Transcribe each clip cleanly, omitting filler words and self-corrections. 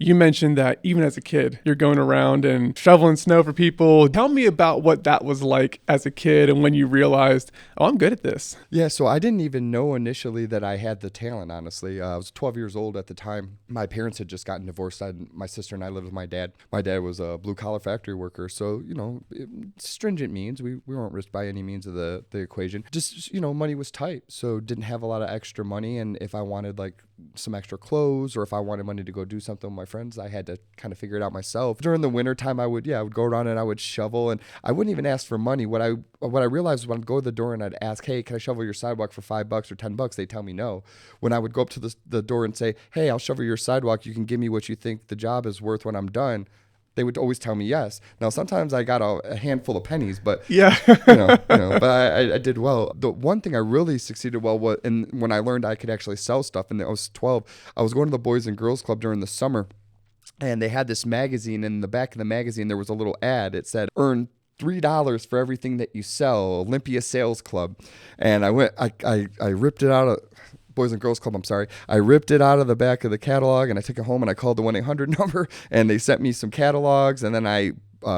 You mentioned that even as a kid, you're going around and shoveling snow for people. Tell me about what that was like as a kid and when you realized, oh, I'm good at this. Yeah, so I didn't even know initially that I had the talent, honestly. I was 12 years old at the time. My parents had just gotten divorced. My sister and I lived with my dad. My dad was a blue-collar factory worker, so, stringent means. We weren't rich by any means of the equation. Just, money was tight, so didn't have a lot of extra money, and if I wanted, like, some extra clothes or if I wanted money to go do something with my friends, I had to kind of figure it out myself. During the winter time, I would go around and I would shovel, and I wouldn't even ask for money. What I realized was when I'd go to the door and I'd ask, hey, can I shovel your sidewalk for $5 or $10? They tell me no. When I would go up to the door and say, hey, I'll shovel your sidewalk, you can give me what you think the job is worth when I'm done, they would always tell me yes. Now, sometimes I got a handful of pennies, but Yeah. but I did well. The one thing I really succeeded well was, and when I learned I could actually sell stuff, and I was 12, I was going to the Boys and Girls Club during the summer, and they had this magazine. And in the back of the magazine, there was a little ad. It said, earn $3 for everything that you sell, Olympia Sales Club. And I ripped it out of Boys and Girls Club, I'm sorry. I ripped it out of the back of the catalog and I took it home and I called the 1-800 number and they sent me some catalogs, and then I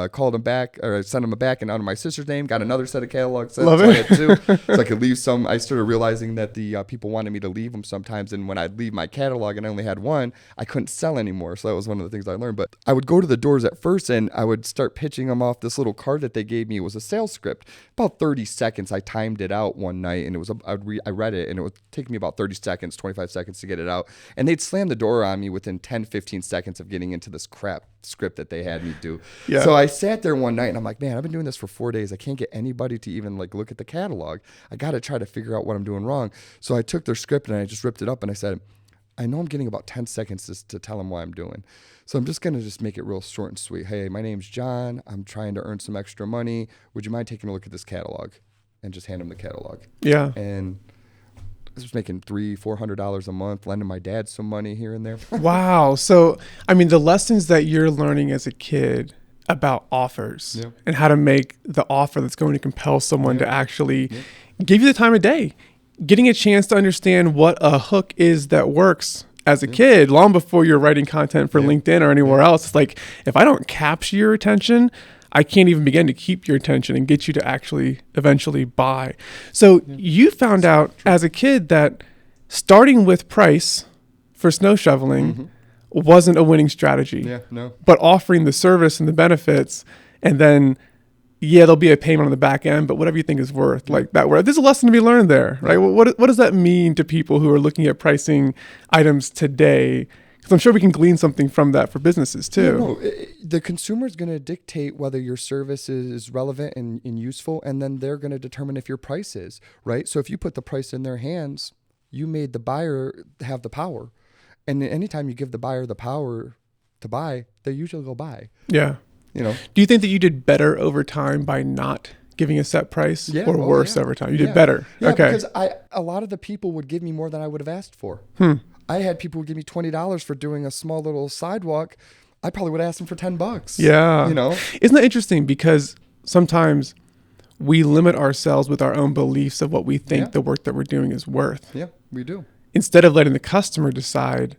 called them back, or I sent them back and under my sister's name, got another set of catalogs. Love I it. had two, so I could leave some. I started realizing that the people wanted me to leave them sometimes, and when I'd leave my catalog and I only had one, I couldn't sell anymore. So that was one of the things I learned. But I would go to the doors at first and I would start pitching them off this little card that they gave me. It was a sales script, about 30 seconds. I timed it out one night, and it was I read it, and it would take me about 30 seconds, 25 seconds to get it out, and they'd slam the door on me within 10, 15 seconds of getting into this crap script that they had me do. Yeah. So I sat there one night and I'm like, man, I've been doing this for 4 days. I can't get anybody to even like look at the catalog. I got to try to figure out what I'm doing wrong. So I took their script and I just ripped it up and I said, I know I'm getting about 10 seconds to tell them what I'm doing. So I'm just going to just make it real short and sweet. Hey, my name's John. I'm trying to earn some extra money. Would you mind taking a look at this catalog? And just hand them the catalog. Yeah. And I was making $300-$400 a month, lending my dad some money here and there. Wow. So, I mean, the lessons that you're learning as a kid about offers and how to make the offer that's going to compel someone to actually give you the time of day, getting a chance to understand what a hook is that works as a kid, long before you're writing content for LinkedIn or anywhere else. It's like, if I don't capture your attention, I can't even begin to keep your attention and get you to actually eventually buy. So you found out as a kid that starting with price for snow shoveling wasn't a winning strategy. Yeah, no. But offering the service and the benefits, and then, there'll be a payment on the back end, but whatever you think is worth, like that. There's a lesson to be learned there, right? What does that mean to people who are looking at pricing items today? Because I'm sure we can glean something from that for businesses too. The consumer is going to dictate whether your service is relevant and useful, and then they're going to determine if your price is, right? So if you put the price in their hands, you made the buyer have the power. And anytime you give the buyer the power to buy, they usually go buy. Yeah. Do you think that you did better over time by not giving a set price, or worse over time? You did better. Yeah, okay. Because a lot of the people would give me more than I would have asked for. I had people who would give me $20 for doing a small little sidewalk. I probably would ask them for $10. Yeah. Isn't that interesting? Because sometimes we limit ourselves with our own beliefs of what we think the work that we're doing is worth. Yeah, we do. Instead of letting the customer decide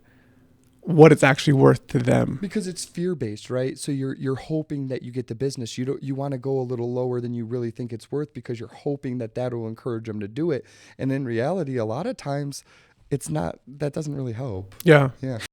what it's actually worth to them. Because it's fear-based, right? So you're hoping that you get the business. You want to go a little lower than you really think it's worth because you're hoping that will encourage them to do it. And in reality, a lot of times it's not. That doesn't really help. Yeah. Yeah.